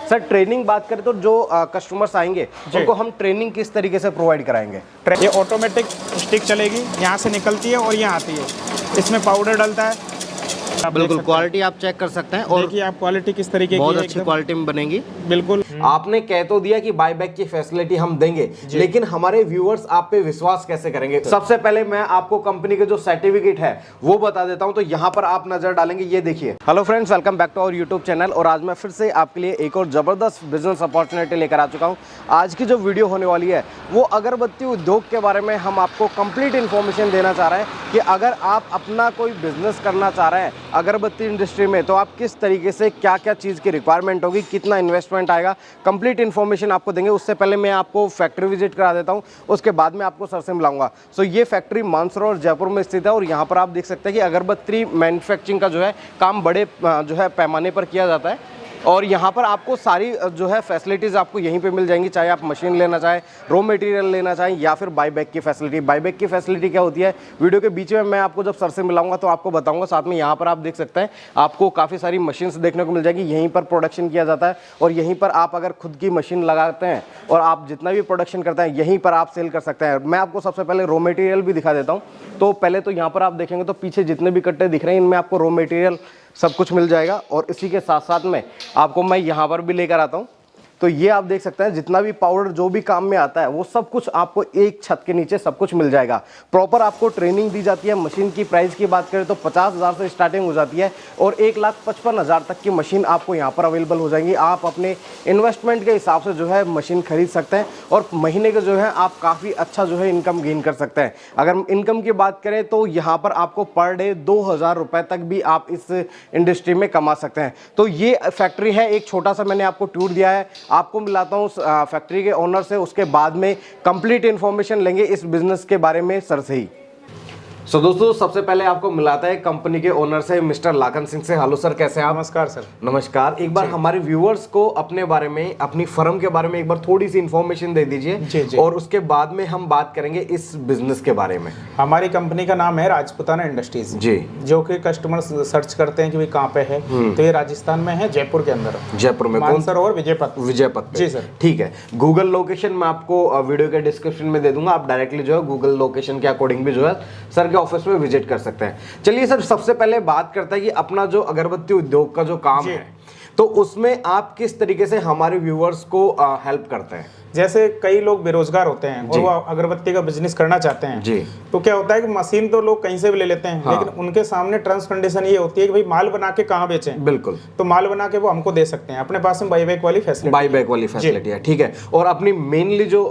Sir training बात करें तो जो कस्टमर्स आएंगे उनको हम ट्रेनिंग किस तरीके से प्रोवाइड कराएंगे? ये ऑटोमेटिक स्टिक चलेगी, यहाँ से निकलती है और यहाँ आती है, इसमें पाउडर डलता है। बिल्कुल क्वालिटी आप चेक कर सकते हैं और देखिए आप क्वालिटी किस तरीके की बहुत है, अच्छी क्वालिटी में बनेगी। बिल्कुल। आपने कह तो दिया कि बायबैक की फैसिलिटी हम देंगे, लेकिन हमारे व्यूअर्स आप पे विश्वास कैसे करेंगे? सबसे पहले मैं आपको कंपनी के जो सर्टिफिकेट है वो बता देता हूं, तो यहां पर आप नजर डालेंगे, ये देखिए। Hello friends, welcome back to our YouTube channel. और आज मैं फिर से आपके लिए एक और जबरदस्त बिजनेस अपॉर्चुनिटी लेकर आ चुका हूं। आज की जो वीडियो होने वाली है वो अगरबत्ती उद्योग के बारे में हम आपको कंप्लीट इन्फॉर्मेशन देना चाह रहे हैं कि अगर आप अपना कोई बिजनेस करना चाह रहे हैं अगरबत्ती इंडस्ट्री में, तो आप किस तरीके से क्या क्या चीज़ की रिक्वायरमेंट होगी, कितना इन्वेस्टमेंट आएगा, कंप्लीट इन्फॉर्मेशन आपको देंगे। उससे पहले मैं आपको फैक्ट्री विजिट करा देता हूं, उसके बाद में आपको सर से मिलाऊंगा। सो ये फैक्ट्री मानसरोवर जयपुर में स्थित है और यहाँ पर आप देख सकते हैं कि अगरबत्ती मैन्युफैक्चरिंग का जो है काम बड़े जो है पैमाने पर किया जाता है। और यहाँ पर आपको सारी जो है फैसिलिटीज़ आपको यहीं पे मिल जाएंगी, चाहे आप मशीन लेना चाहें, रॉ मटेरियल लेना चाहें या फिर बायबैक की फैसिलिटी। बायबैक की फैसिलिटी क्या होती है, वीडियो के बीच में मैं आपको जब सर से मिलाऊंगा तो आपको बताऊंगा। साथ में यहाँ पर आप देख सकते हैं आपको काफ़ी सारी मशीन्स देखने को मिल जाएगी, यहीं पर प्रोडक्शन किया जाता है और यहीं पर आप अगर खुद की मशीन लगाते हैं और आप जितना भी प्रोडक्शन करते हैं यहीं पर आप सेल कर सकते हैं। मैं आपको सबसे पहले रॉ मटेरियल भी दिखा देता हूँ। तो पहले तो यहाँ पर आप देखेंगे तो पीछे जितने भी कट्टे दिख रहे हैं इनमें आपको रॉ मटेरियल सब कुछ मिल जाएगा। और इसी के साथ साथ में आपको मैं यहाँ पर भी लेकर आता हूँ, तो ये आप देख सकते हैं जितना भी पाउडर जो भी काम में आता है वो सब कुछ आपको एक छत के नीचे सब कुछ मिल जाएगा। प्रॉपर आपको ट्रेनिंग दी जाती है। मशीन की प्राइस की बात करें तो 50,000 से स्टार्टिंग हो जाती है और 1,55,000 तक की मशीन आपको यहाँ पर अवेलेबल हो जाएंगी। आप अपने इन्वेस्टमेंट के हिसाब से जो है मशीन खरीद सकते हैं और महीने के जो है आप काफ़ी अच्छा जो है इनकम गेन कर सकते हैं। अगर इनकम की बात करें तो यहाँ पर आपको पर डे 2,000 रुपये तक भी आप इस इंडस्ट्री में कमा सकते हैं। तो ये फैक्ट्री है, एक छोटा सा मैंने आपको टूर दिया है। आपको मिलाता हूँ फैक्ट्री के ओनर से, उसके बाद में कंप्लीट इन्फॉर्मेशन लेंगे इस बिजनेस के बारे में सर से ही। सो दोस्तों सबसे पहले आपको मिलाता है कंपनी के ओनर से, मिस्टर लाखन सिंह से। हेलो सर, कैसे हैं आप? नमस्कार सर। नमस्कार। एक बार हमारे व्यूअर्स को अपने बारे में, अपनी फर्म के बारे में एक बार थोड़ी सी इन्फॉर्मेशन दे दीजिए और उसके बाद में हम बात करेंगे इस बिजनेस के बारे में। हमारी कंपनी का नाम है राजपुताना इंडस्ट्रीज जी, जो कि कस्टमर सर्च करते हैं कि भाई कहाँ पे है, तो ये राजस्थान में है, जयपुर के अंदर। जयपुर में मानसरोवर विजयपथ जी सर, ठीक है। गूगल लोकेशन मैं आपको वीडियो के डिस्क्रिप्शन में दे दूंगा, आप डायरेक्टली जो है गूगल लोकेशन के अकॉर्डिंग भी जो है सर के ऑफिस में विजिट कर सकते हैं। चलिए सर, सबसे पहले बात करते हैं कि अपना जो अगरबत्ती उद्योग का जो काम है तो उसमें आप किस तरीके से हमारे व्यूअर्स को हेल्प करते हैं? जैसे कई लोग बेरोजगार होते हैं और वो अगरबत्ती का बिजनेस करना चाहते हैं जी, तो क्या होता है कि मशीन तो लोग कहीं से भी ले लेते हैं, लेकिन उनके सामने टर्म्स कंडीशन ये होती है कि भाई माल बना के कहाँ बेचें। बिल्कुल, तो माल बना के वो हमको दे सकते हैं, अपने पास में बाईबैक वाली फैसिलिटी है, ठीक है। और अपनी मेनली जो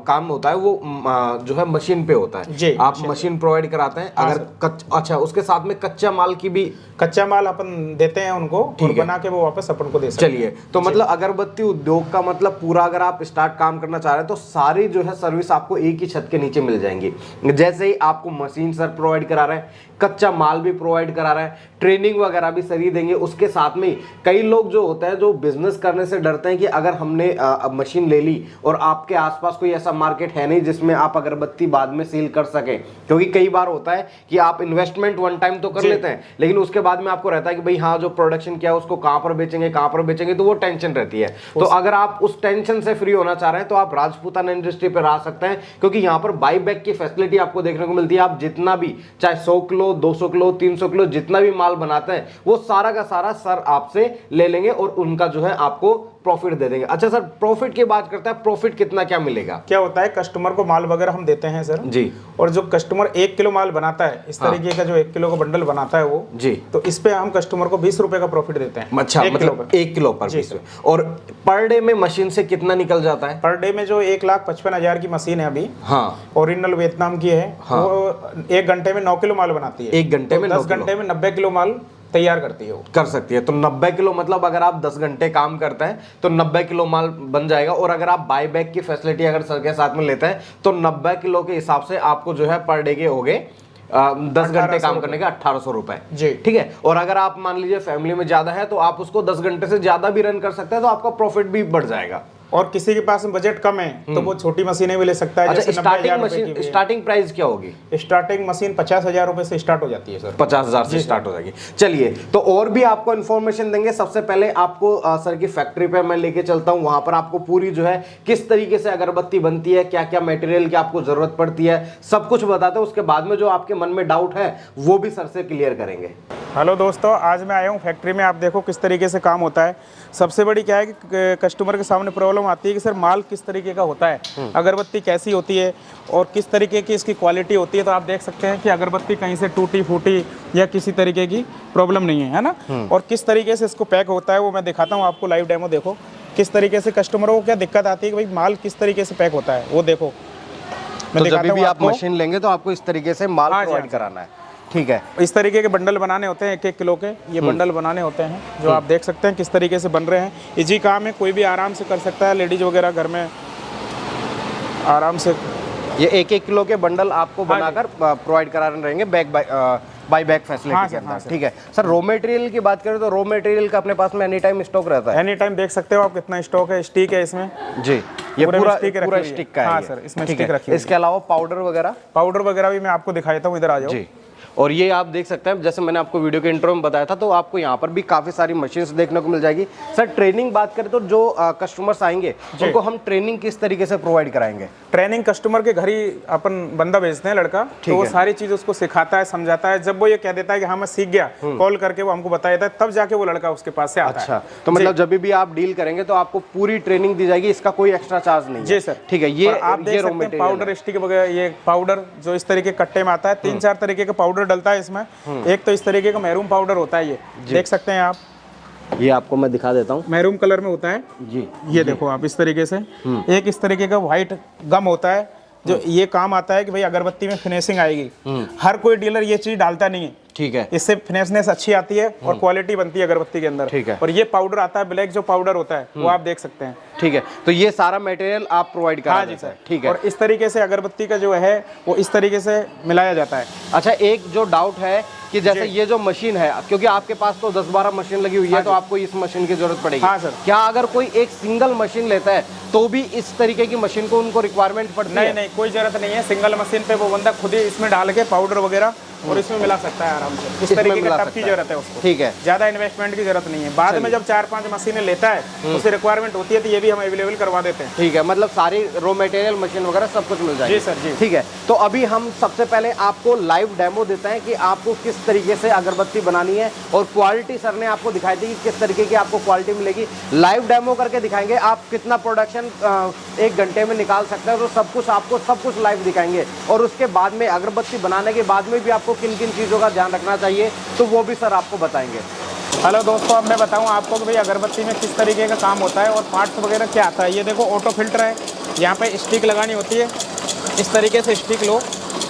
काम होता है वो जो है मशीन पे होता है जी, आप मशीन प्रोवाइड कराते हैं। अगर अच्छा, उसके साथ में कच्चा माल की भी, कच्चा माल अपन देते हैं उनको और बना के वो वापस अपन को दे सकते हैं। चलिए, तो मतलब अगरबत्ती उद्योग का मतलब पूरा अगर आप स्टार्ट काम करना चाह रहे हैं तो सारी जो है सर्विस आपको एक ही छत के नीचे मिल जाएंगी। जैसे ही आपको मशीन सर प्रोवाइड करा रहे हैं, कच्चा माल भी प्रोवाइड करा रहा है, ट्रेनिंग वगैरह भी सर ही देंगे। उसके साथ में कई लोग जो होता है जो बिजनेस करने से डरते हैं कि अगर हमने मशीन ले ली और आपके आसपास कोई ऐसा मार्केट है नहीं जिसमें आप अगरबत्ती बाद में सेल कर सके, क्योंकि कई बार होता है कि आप इन्वेस्टमेंट वन टाइम तो कर लेते हैं लेकिन उसके बाद में आपको रहता है कि भाई हाँ जो प्रोडक्शन किया उसको कहाँ पर बेचेंगे, तो वो टेंशन रहती है। तो अगर आप उस टेंशन से फ्री होना चाह रहे हैं तो आप राजपुताना इंडस्ट्री पर आ सकते हैं, क्योंकि यहाँ पर बाईबैक की फैसिलिटी आपको देखने को मिलती है। आप जितना भी चाहे 100 किलो 200 किलो 300 किलो जितना भी माल बनाते हैं वो सारा का सारा सर आपसे ले लेंगे और उनका जो है आपको प्रॉफिट दे देंगे। अच्छा सर, प्रॉफिट की बात करते हैं, प्रॉफिट कितना क्या मिलेगा? क्या होता है, कस्टमर को माल वगैरह हम देते हैं सर जी, और जो कस्टमर 1 किलो माल बनाता है, इस तरीके का जो 1 किलो का बंडल बनाता है वो जी, तो इस पे हम कस्टमर को 20 रुपए का प्रॉफिट देते हैं। अच्छा, मतलब 1 किलो पर 20। और पर डे में मशीन से कितना निकल जाता है? पर डे में जो 1,55,000 की मशीन है अभी, हाँ, ओरिजिनल वियतनाम की है, वो 1 घंटे में 9 किलो माल बनाती है। 1 घंटे में 10 घंटे में 90 किलो माल तैयार करती है, वो कर सकती है। तो 90 किलो मतलब अगर आप 10 घंटे काम करते हैं तो 90 किलो माल बन जाएगा। और अगर आप बाईबैक की फैसिलिटी अगर सर के साथ में लेते हैं तो 90 किलो के हिसाब से आपको जो है पर डे के हो गए 10 घंटे काम करने के 1,800 रुपए जी, ठीक है। और अगर आप मान लीजिए फैमिली में ज्यादा है तो आप उसको 10 घंटे से ज्यादा भी रन कर सकते हैं तो आपका प्रॉफिट भी बढ़ जाएगा। और किसी के पास बजट कम है तो वो छोटी मशीनें भी ले सकता है। अच्छा, जैसे स्टार्टिंग मशीन, स्टार्टिंग प्राइस क्या होगी? स्टार्टिंग मशीन 50,000 रुपए से स्टार्ट हो जाती है सर। 50,000 से स्टार्ट हो जाएगी। चलिए, तो और भी आपको इन्फॉर्मेशन देंगे। सबसे पहले आपको सर की फैक्ट्री पे मैं लेके चलता हूँ, वहां पर आपको पूरी जो है किस तरीके से अगरबत्ती बनती है, क्या क्या मटेरियल की आपको जरूरत पड़ती है, सब कुछ बताते हैं। उसके बाद में जो आपके मन में डाउट है वो भी सर से क्लियर करेंगे। हेलो दोस्तों, आज मैं आया हूँ फैक्ट्री में। आप देखो किस तरीके से काम होता है। सबसे बड़ी क्या है कि कस्टमर के सामने प्रॉब्लम आती है कि सर माल किस तरीके का होता है, अगरबत्ती कैसी होती है और किस तरीके की इसकी क्वालिटी होती है। तो आप देख सकते हैं कि अगरबत्ती कहीं से टूटी फूटी या किसी तरीके की प्रॉब्लम नहीं है ना। और किस तरीके से इसको पैक होता है वो मैं दिखाता हूँ आपको। लाइव डेमो देखो किस तरीके से कस्टमरों को क्या दिक्कत आती है कि भाई माल किस तरीके से पैक होता है, वो देखो। तो जब भी आप मशीन लेंगे तो आपको इस तरीके से माल प्रोवाइड कराना है, ठीक है। इस तरीके के बंडल बनाने होते हैं 1-1 किलो के, ये बंडल बनाने होते हैं जो आप देख सकते हैं किस तरीके से बन रहे हैं। इजी काम है, कोई भी आराम से कर सकता है, लेडीज वगैरह घर में आराम से। ये 1-1 किलो के बंडल आपको बनाकर प्रोवाइड करा रहेंगे बैग बाय बैग फैसिलिटी के अंदर, ठीक है। सर रॉ मटेरियल की बात करें तो रॉ मटेरियल का अपने पास में एनी टाइम स्टॉक रहता है? एनी टाइम देख सकते हो आप कितना स्टॉक है। स्टिक है इसमें जी, ये पूरा स्टिक का है। हाँ सर, इसमें स्टिक रखी है। इसके अलावा पाउडर वगैरह भी मैं आपको दिखा देता हूँ, इधर आ जाओ जी। और ये आप देख सकते हैं, जैसे मैंने आपको वीडियो के इंट्रो में बताया था, तो आपको यहाँ पर भी काफ़ी सारी मशीन्स देखने को मिल जाएगी। सर ट्रेनिंग बात करें तो जो कस्टमर्स आएंगे उनको हम ट्रेनिंग किस तरीके से प्रोवाइड कराएंगे? ट्रेनिंग कस्टमर के घर ही अपन बंदा भेजते हैं, लड़का, तो वो सारी चीज़ उसको सिखाता है, समझाता है। जब वो ये कह देता है कि हाँ मैं सीख गया, कॉल करके वो हमको बता देता है, तब जाके वो लड़का उसके पास से आता है। अच्छा, तो मतलब जब भी आप डील करेंगे तो आपको पूरी ट्रेनिंग दी जाएगी, इसका कोई एक्स्ट्रा चार्ज नहीं? जी सर, ठीक है। ये आप देख सकते हैं पाउडर स्टिक वगैरह, ये पाउडर जो इस तरीके कट्टे में आता है, 3-4 तरीके का पाउडर डलता है इसमें। एक तो इस तरीके का मैरून पाउडर होता है, ये देख सकते हैं आप, ये आपको मैं दिखा देता हूँ, मैरून कलर में होता है जी। ये देखो आप इस तरीके से। एक इस तरीके का व्हाइट गम होता है जो ये काम आता है कि भाई अगरबत्ती में फिनिशिंग आएगी। हर कोई डीलर ये चीज डालता नहीं है, ठीक है। इससे फिनिशनेस अच्छी आती है और क्वालिटी बनती है अगरबत्ती के अंदर, ठीक है। और ये पाउडर आता है ब्लैक, जो पाउडर होता है वो आप देख सकते हैं, ठीक है। तो ये सारा मटेरियल आप प्रोवाइड करा देते हैं, ठीक है। और इस तरीके से अगरबत्ती का जो है वो इस तरीके से मिलाया जाता है। अच्छा, एक जो डाउट है कि जैसे ये जो मशीन है, क्योंकि आपके पास तो 10-12 मशीन लगी हुई है, तो आपको इस मशीन की जरूरत पड़ेगी। हाँ सर। क्या अगर कोई एक सिंगल मशीन लेता है तो भी इस तरीके की मशीन को उनको रिक्वायरमेंट पड़ती है? नहीं, कोई जरूरत नहीं है। सिंगल मशीन पे वो बंदा खुद ही इसमें डाल के पाउडर वगैरह और इसमें मिला सकता है आराम से। इस तरीके के टब की जरूरत है उसको, ठीक है। ज्यादा इन्वेस्टमेंट की जरूरत नहीं है। बाद में जब 4-5 मशीनें लेता है, उसे रिक्वायरमेंट होती है, तो ये भी हम अवेलेबल करवा देते हैं, ठीक है। मतलब सारी रॉ मटेरियल मशीन वगैरह सब कुछ मिल जाएगी? जी सर, जी, ठीक है। तो अभी हम सबसे पहले आपको लाइव डेमो देते हैं कि आपको किस तरीके से अगरबत्ती बनानी है, और क्वालिटी सर ने आपको दिखाई दी कि किस तरीके की आपको क्वालिटी मिलेगी। लाइव डेमो करके दिखाएंगे आप कितना प्रोडक्शन 1 घंटे में निकाल सकते हैं, तो सब कुछ आपको सब कुछ लाइव दिखाएंगे। और उसके बाद में अगरबत्ती बनाने के बाद में भी आपको किन किन चीज़ों का ध्यान रखना चाहिए, तो वो भी सर आपको बताएंगे। हेलो दोस्तों, अब मैं बताऊं आपको कि भाई अगरबत्ती में किस तरीके का काम होता है और पार्ट्स वगैरह क्या आता है। ये देखो ऑटो फिल्टर है, यहाँ पे स्टिक लगानी होती है, इस तरीके से स्टिक लो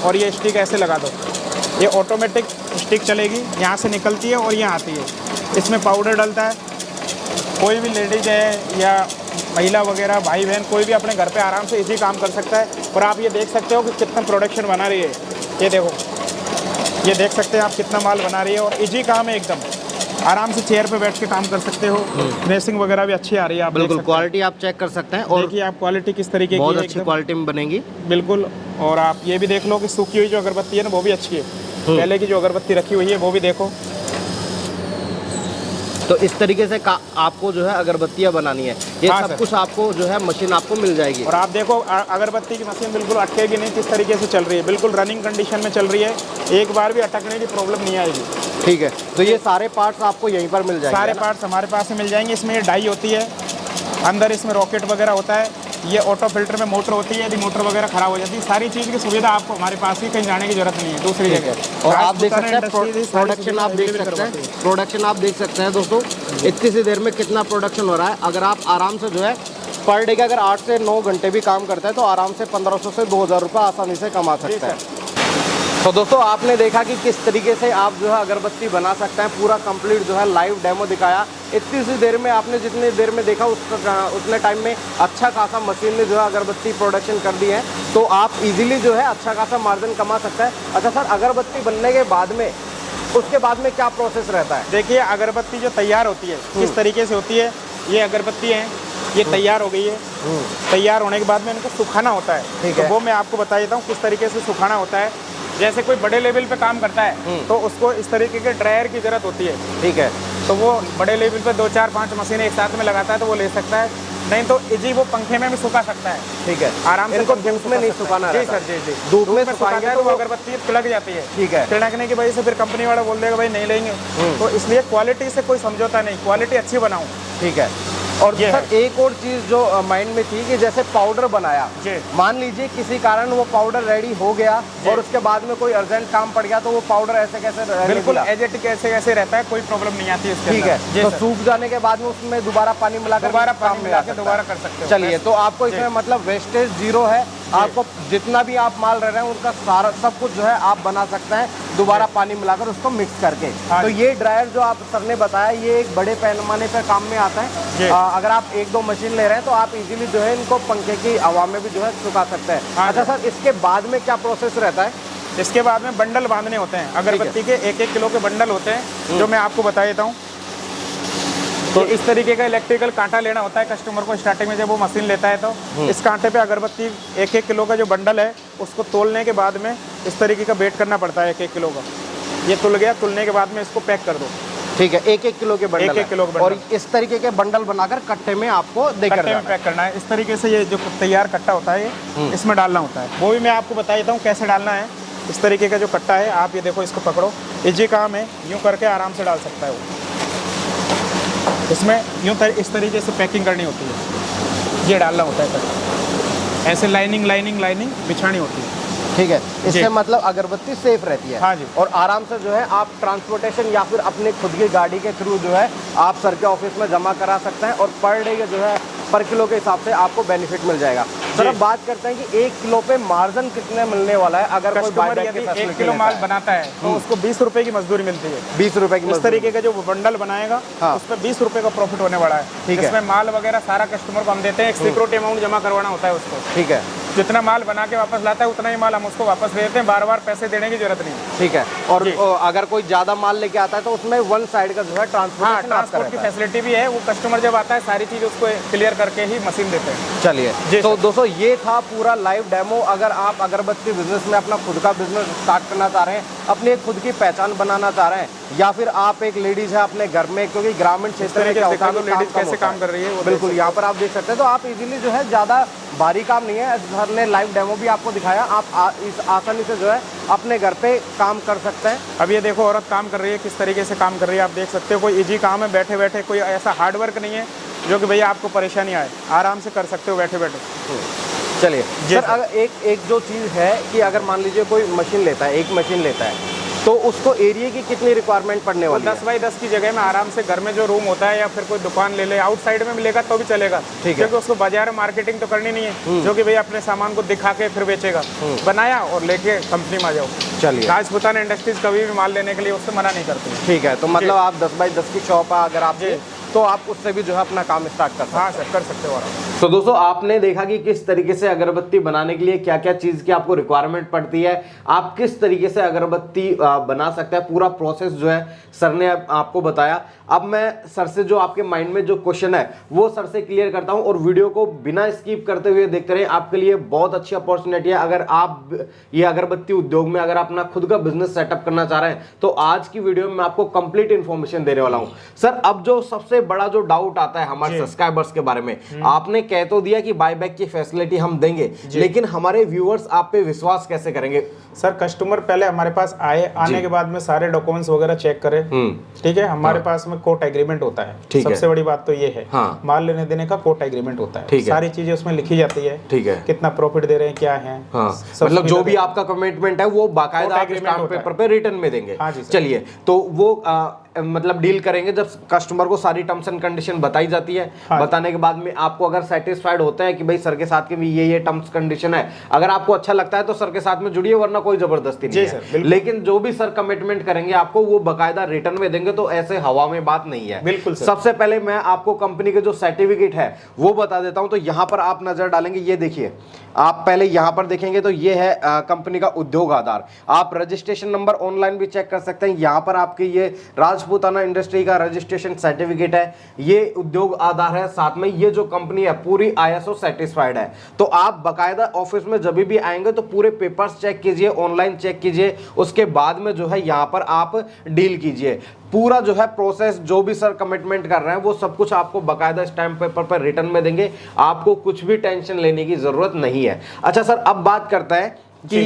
और ये स्टिक ऐसे लगा दो, ये ऑटोमेटिक स्टिक चलेगी, यहाँ से निकलती है और यहाँ आती है। इसमें पाउडर डलता है। कोई भी लेडीज है या महिला वगैरह, भाई बहन, कोई भी अपने घर पे आराम से इसी काम कर सकता है। और आप ये देख सकते हो कि कितना प्रोडक्शन बना रही है। ये देखो, ये देख सकते हैं आप कितना माल बना रही है और इजी काम है एकदम। आराम से चेयर पे बैठ के काम कर सकते हो। फिनिशिंग वगैरह भी अच्छी आ रही है, आप बिल्कुल क्वालिटी आप चेक कर सकते हैं। और देखिए आप क्वालिटी किस तरीके की है, बहुत अच्छी क्वालिटी में बनेगी, बिल्कुल। और आप ये भी देख लो कि सूखी हुई जो अगरबत्ती है ना, वो भी अच्छी है। पहले की जो अगरबत्ती रखी हुई है वो भी देखो। तो इस तरीके से आपको जो है अगरबत्तियाँ बनानी है, ये सब कुछ आपको जो है मशीन आपको मिल जाएगी। और आप देखो अगरबत्ती की मशीन बिल्कुल अटकेगी नहीं, किस तरीके से चल रही है, बिल्कुल रनिंग कंडीशन में चल रही है, एक बार भी अटकने की प्रॉब्लम नहीं आएगी, ठीक है। तो ये सारे पार्ट्स आपको यहीं पर मिल जाएंगे? सारे पार्ट्स हमारे पास से मिल जाएंगे। इसमें ये डाई होती है, अंदर इसमें रॉकेट वगैरह होता है, ये ऑटो फिल्टर में मोटर होती है, यदि मोटर वगैरह खराब हो जाती है, सारी चीज़ की सुविधा आपको हमारे पास ही, कहीं जाने की जरूरत नहीं है दूसरी जगह। और आप देख सकते हैं प्रोडक्शन, आप देख सकते हैं प्रोडक्शन, आप देख सकते हैं दोस्तों इतनी सी देर में कितना प्रोडक्शन हो रहा है। अगर आप आराम से जो है पर डे का अगर 8 से 9 घंटे भी काम करता है तो आराम से 1500 से 2000 रुपये आसानी से कमा सकता है। तो दोस्तों आपने देखा कि किस तरीके से आप जो है अगरबत्ती बना सकते हैं, पूरा कंप्लीट जो है लाइव डेमो दिखाया। इतनी सी देर में आपने जितनी देर में देखा उतने टाइम में अच्छा खासा मशीन ने जो है अगरबत्ती प्रोडक्शन कर दी है, तो आप इजीली जो है अच्छा खासा मार्जिन कमा सकता है। अच्छा सर, अगरबत्ती बनने के बाद में उसके बाद में क्या प्रोसेस रहता है? देखिए अगरबत्ती जो तैयार होती है किस तरीके से होती है, ये अगरबत्ती है, ये तैयार हो गई है। तैयार होने के बाद में इनको सुखाना होता है। ठीक तो है। वो मैं आपको बता देता हूँ किस तरीके से सुखाना होता है। जैसे कोई बड़े लेवल पे काम करता है तो उसको इस तरीके के ड्रायर की जरूरत होती है। ठीक है। तो वो बड़े लेवल पे 2 4 5 मशीनें एक साथ में लगाता है तो वो ले सकता है, नहीं तो इजी वो पंखे में भी सुखा सकता है। ठीक है। आराम से इनको पंखे धूप में नहीं सुखाना जी रहता। सर, जी जी। धूप में सुखाएंगे सुखाएंगे तो तो वो अगरबत्ती तिलक जाती है। ठीक है। तिलकने की वजह से फिर कंपनी वाला बोल देगा भाई नहीं लेंगे। तो इसलिए क्वालिटी से कोई समझौता नहीं, क्वालिटी अच्छी बनाऊं। ठीक है। और ये सर एक और चीज जो माइंड में थी कि जैसे पाउडर बनाया, जी। मान लीजिए किसी कारण वो पाउडर रेडी हो गया और उसके बाद में कोई अर्जेंट काम पड़ गया तो वो पाउडर ऐसे कैसे बिल्कुल एज इट कैसे कैसे रहता है, कोई प्रॉब्लम नहीं आती इसके ठीक अंदर। है। जी तो सर। सूख जाने के बाद में उसमें दोबारा पानी मिलाकर दोबारा काम पानी में मिला आ के सकता दोबारा है। कर सकते हो। चलिए, तो आपको इसमें मतलब वेस्टेज जीरो है। आपको जितना भी आप माल रह रहे हैं उनका सारा सब कुछ जो है आप बना सकते हैं दोबारा पानी मिलाकर उसको मिक्स करके। हाँ तो जी। ये ड्रायर जो आप सर ने बताया ये एक बड़े पैमाने पर काम में आता जी। है। अगर आप 1-2 मशीन ले रहे हैं तो आप इजीली जो है इनको पंखे की हवा में भी जो है सुखा सकते हैं। हाँ अच्छा जी। सर, इसके बाद में क्या प्रोसेस रहता है? इसके बाद में बंडल बांधने होते हैं अगरबत्ती के, 1-1 किलो के बंडल होते हैं जो मैं आपको बता देता हूँ। तो इस तरीके का इलेक्ट्रिकल कांटा लेना होता है कस्टमर को स्टार्टिंग में जब वो मशीन लेता है तो इस कांटे पे अगरबत्ती 1-1 किलो का जो बंडल है उसको तोलने के बाद में इस तरीके का वेट करना पड़ता है 1-1 किलो का। ये तुल गया, तुलने के बाद में इसको पैक कर दो। ठीक है। 1-1 किलो के बंडल 1-1 किलो के बंडल। और इस तरीके के बंडल बनाकर कट्टे में आपको देकर कट्टे में जाना है। पैक करना है। इस तरीके से ये जो तैयार कट्टा होता है ये इसमें डालना होता है। वो भी मैं आपको बता देता हूँ कैसे डालना है। इस तरीके का जो कट्टा है आप ये देखो, इसको पकड़ो, इजी काम है, यूँ करके आराम से डाल सकता है वो। इसमें इस तरीके से पैकिंग करनी होती है, ये डालना होता है कट्टा। ऐसे लाइनिंग बिछानी होती है। ठीक है। जी। इससे मतलब अगरबत्ती सेफ रहती है। हाँ जी। और आराम से जो है आप ट्रांसपोर्टेशन या फिर अपने खुद की गाड़ी के थ्रू जो है आप सर के ऑफिस में जमा करा सकते हैं और पर डे जो है पर किलो के हिसाब से आपको बेनिफिट मिल जाएगा। सर अब बात करते हैं कि 1 किलो पे मार्जिन कितने मिलने वाला है अगर कोई कस्टमर बायबैक यदि की 1 फैसिलिटी किलो लेता माल है? बनाता है तो उसको 20 रुपए की मजदूरी मिलती है। 20 रुपए की इस मजदूरी। तरीके का जो बंडल बनाएगा हाँ। उस पर 20 रुपए का प्रॉफिट होने वाला है। ठीक है। इसमें माल वगैरह सारा कस्टमर को हम देते हैं, एक सिक्योरिटी अमाउंट जमा करवाना होता है उसको। ठीक है। जितना माल बना के वापस लाता है उतना ही माल हम उसको वापस दे देते हैं, बार-बार पैसे देने की जरूरत नहीं। ठीक है। और जी। अगर कोई ज्यादा माल लेके आता है तो उसमें 1 साइड का जो है हाँ, ट्रांसपोर्टेशन ट्रांसपोर्ट की फैसिलिटी भी है। वो कस्टमर जब आता है सारी चीज उसको क्लियर करके ही मशीन देते हैं। चलिए, जी तो सर। दोस्तों ये था पूरा लाइव डेमो। अगर आप अगरबत्ती बिजनेस में अपना खुद का बिजनेस स्टार्ट करना चाह रहे हैं, अपनी एक खुद की पहचान बनाना चाह रहे हैं, या फिर आप एक लेडीज है अपने घर में, क्योंकि ग्रामीण क्षेत्र में क्या होता है कि लेडीज कम कैसे होता काम कर रही है वो बिल्कुल यहाँ पर आप देख सकते हैं। तो आप इजीली जो है ज़्यादा भारी काम नहीं है, सर ने लाइव डेमो भी आपको दिखाया, आप इस आसानी से जो है अपने घर पे काम कर सकते हैं। अब ये देखो औरत काम कर रही है, किस तरीके से काम कर रही है आप देख सकते हो। कोई इजी काम है, बैठे बैठे, कोई ऐसा हार्ड वर्क नहीं है जो कि भैया आपको परेशानी आए, आराम से कर सकते हो बैठे बैठे। चलिए जी सर, सर। अगर एक जो चीज़ है कि अगर मान लीजिए कोई मशीन लेता है, एक मशीन लेता है, तो उसको एरिया की कितनी रिक्वायरमेंट पड़ने वाली है? 10 बाई 10 की जगह में आराम से घर में जो रूम होता है या फिर कोई दुकान ले ले, आउटसाइड में भी लेगा तो भी चलेगा। ठीक है। क्योंकि उसको बाजार में मार्केटिंग तो करनी नहीं है जो कि भैया अपने सामान को दिखा के फिर बेचेगा। बनाया और लेके कंपनी में आ जाओ। चलिए, राजपूतान इंडस्ट्रीज कभी भी माल लेने के लिए उससे मना नहीं करती। ठीक है। तो मतलब आप 10 बाई 10 की शॉप है अगर आप, तो आप उससे भी जो है अपना काम स्टार्ट कर सकते हैं। हाँ सर, कर सकते हो आराम। तो दोस्तों आपने देखा कि किस तरीके से अगरबत्ती बनाने के लिए क्या क्या चीज की आपको रिक्वायरमेंट पड़ती है, आप किस तरीके से अगरबत्ती बना सकते हैं, पूरा प्रोसेस जो है सर ने आपको बताया। अब मैं सर से जो आपके माइंड में जो क्वेश्चन है वो सर से क्लियर करता हूं और वीडियो को बिना स्किप करते हुए देखते रहे। आपके लिए बहुत अच्छी अपॉर्चुनिटी है। अगर आप ये अगरबत्ती उद्योग में अगर अपना खुद का बिजनेस सेटअप करना चाह रहे हैं तो आज की वीडियो में मैं आपको कंप्लीट इन्फॉर्मेशन देने वाला हूं। सर अब जो सबसे बड़ा जो डाउट आता है हमारे सब्सक्राइबर्स के बारे में, आपने कह तो दिया कि बायबैक की फैसिलिटी हम देंगे, लेकिन हमारे व्यूअर्स आप पे विश्वास कैसे करेंगे? सर कस्टमर पहले हमारे पास आने के बाद में सारे डॉक्यूमेंट्स वगैरह चेक करे। ठीक है, हमारे पास में कोर्ट एग्रीमेंट होता है। सबसे बड़ी बात तो ये है, माल लेने देने का कोर्ट एग्रीमेंट होता है। सारी चीजें उसमें लिखी जाती है। ठीक है, कितना प्रॉफिट दे रहे हैं, क्या है, मतलब जो भी आपका कमिटमेंट है वो बाकायदा आप स्टाम्प पेपर पे रिटर्न में देंगे। चलिए, तो वो मतलब डील करेंगे जब कस्टमर को सारी टर्म्स एंड कंडीशन बताई जाती है। बताने के बाद में आपको अगर सेटिस्फाइड होता है कि भाई सर के साथ के भी ये टर्म्स कंडीशन है, अगर आपको अच्छा लगता है तो सर के साथ में जुड़िए, वरना कोई जबरदस्ती नहीं है। लेकिन जो भी सर कमिटमेंट करेंगे आपको वो बाकायदा रिटर्न में देंगे, तो ऐसे हवा में बात नहीं है। बिल्कुल। सबसे पहले मैं आपको कंपनी के जो सर्टिफिकेट है वो बता देता हूं। तो यहां पर आप नजर डालेंगे, ये देखिए, आप पहले यहां पर देखेंगे तो ये है कंपनी का उद्योग आधार। आप रजिस्ट्रेशन नंबर ऑनलाइन भी चेक कर सकते हैं। यहां पर आपके ये राजपूत राजपूताना इंडस्ट्री का रजिस्ट्रेशन सर्टिफिकेट है, ये उद्योग आधार है, साथ में ये जो कंपनी है पूरी ISO सर्टिफाइड है। तो आप बकायदा ऑफिस में जब भी आएंगे तो पूरे पेपर्स चेक कीजिए, ऑनलाइन चेक कीजिए, उसके बाद में जो है यहाँ पर आप डील कीजिए। पूरा जो है प्रोसेस जो भी सर कमिटमेंट कर रहे हैं वो सब कुछ आपको बकायदा स्टैम्प पेपर पर रिटर्न में देंगे, आपको कुछ भी टेंशन लेने की जरूरत नहीं है। अच्छा सर, अब बात करता है कि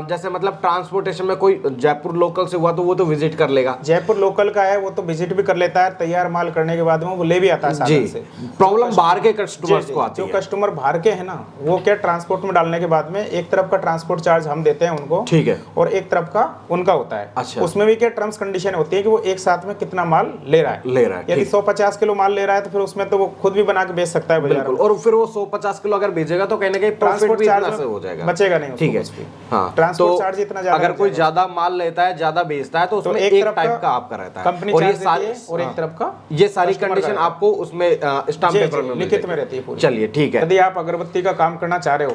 जैसे मतलब ट्रांसपोर्टेशन में कोई जयपुर लोकल से हुआ तो वो तो विजिट कर लेगा। जयपुर लोकल का है वो तो विजिट भी कर लेता है, तैयार माल करने के बाद में वो ले भी आता है साधन से। प्रॉब्लम बाहर के कस्टमर्स को आती जो है। कस्टमर बाहर के हैं ना, वो क्या ट्रांसपोर्ट में डालने के बाद में एक तरफ का ट्रांसपोर्ट चार्ज हम देते हैं उनको, ठीक है, और एक तरफ का उनका होता है। अच्छा। उसमें भी क्या टर्म्स कंडीशन होती है कि वो एक साथ में कितना माल ले रहा है। यदि 150 किलो माल ले रहा है तो फिर उसमें तो वो खुद भी बना के बेच सकता है बाजार में, और फिर वो 150 किलो अगर भेजेगा तो कहीं ना कहीं प्रॉफिट भी इतना से हो जाएगा, बचेगा नहीं, ठीक है। हाँ, ट्रांसपोर्ट चार्ज इतना ज्यादा, अगर कोई ज्यादा माल लेता है, ज्यादा बेचता है तो उसमें एक टाइप का आपका रहता है कंपनी और ये चार्ज सारी और एक तरफ का ये सारी कंडीशन आपको उसमें स्टाम्प पेपर में लिखित में रहती है पूरी। चलिए ठीक है। यदि आप अगरबत्ती का काम करना चाह रहे हो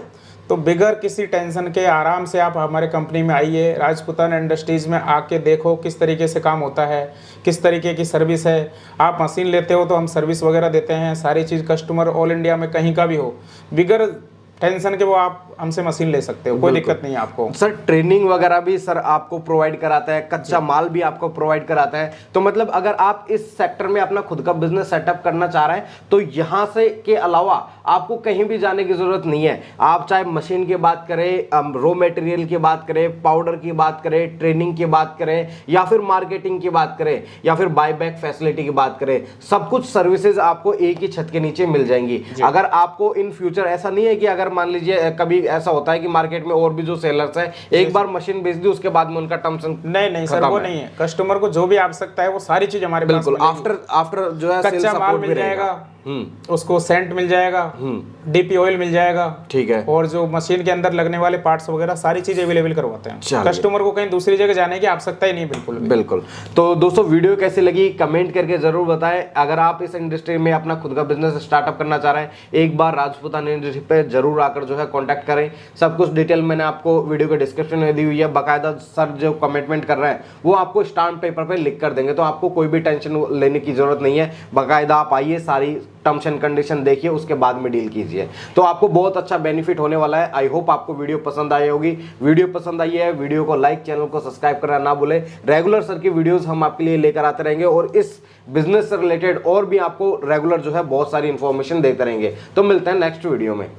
तो बिगर किसी टेंशन के आराम से आप हमारे कंपनी में आइए, राजपूताना इंडस्ट्रीज में आके देखो किस तरीके से काम होता है, किस तरीके की सर्विस है। आप मशीन लेते हो तो हम सर्विस वगैरह देते हैं, सारी चीज़ कस्टमर ऑल इंडिया में कहीं का भी हो, बिगर टेंशन के वो आप हमसे मशीन ले सकते हो, कोई दिक्कत नहीं है आपको। सर ट्रेनिंग वगैरह भी सर आपको प्रोवाइड कराता है, कच्चा माल भी आपको प्रोवाइड कराता है। तो मतलब अगर आप इस सेक्टर में अपना खुद का बिजनेस सेटअप करना चाह रहे हैं तो यहाँ से के अलावा आपको कहीं भी जाने की जरूरत नहीं है। आप चाहे मशीन की बात करें, रॉ मटेरियल की बात करें, पाउडर की बात करें, ट्रेनिंग की बात करें, या फिर मार्केटिंग की बात करें, या फिर बायबैक फैसिलिटी की बात करें, सब कुछ सर्विसेज आपको एक ही छत के नीचे मिल जाएंगी। अगर आपको इन फ्यूचर ऐसा नहीं है कि अगर मान लीजिए कभी ऐसा होता है कि मार्केट में और भी जो सेलर्स हैं एक बार मशीन बेच दी उसके बाद में उनका टर्म्स नहीं सर वो नहीं है। कस्टमर को जो भी आवश्यकता है वो सारी चीज हमारे पास बिल्कुल आफ्टर जो है कच्चा माल मिल जाएगा, उसको सेंट मिल जाएगा, डीपी ऑयल मिल जाएगा, ठीक है, और जो मशीन के अंदर लगने वाले पार्ट्स वगैरह सारी चीजें अवेलेबल करवाते हैं। कस्टमर को कहीं दूसरी जगह जाने की आवश्यकता ही नहीं, बिल्कुल। तो दोस्तों वीडियो कैसी लगी कमेंट करके जरूर बताएं। अगर आप इस इंडस्ट्री में अपना खुद का बिजनेस स्टार्टअप करना चाह रहे हैं एक बार राजपूताना इंडस्ट्री पे जरूर आकर जो है कांटेक्ट करें। सब कुछ डिटेल मैंने आपको वीडियो के डिस्क्रिप्शन में दी हुई है। बाकायदा सर जो कमिटमेंट कर रहे हैं वो आपको स्टाम्प पेपर पे लिख कर देंगे, तो आपको कोई भी टेंशन लेने की जरूरत नहीं है। बाकायदा आप आइए, सारी टर्म्स एंड कंडीशन देखिए, उसके बाद में डील कीजिए, तो आपको बहुत अच्छा बेनिफिट होने वाला है। आई होप आपको वीडियो पसंद आई होगी। वीडियो पसंद आई है, वीडियो को लाइक, चैनल को सब्सक्राइब करना ना भूलें। रेगुलर सर की वीडियोस हम आपके लिए लेकर आते रहेंगे और इस बिजनेस से रिलेटेड और भी आपको रेगुलर जो है बहुत सारी इंफॉर्मेशन देते रहेंगे। तो मिलते हैं नेक्स्ट वीडियो में।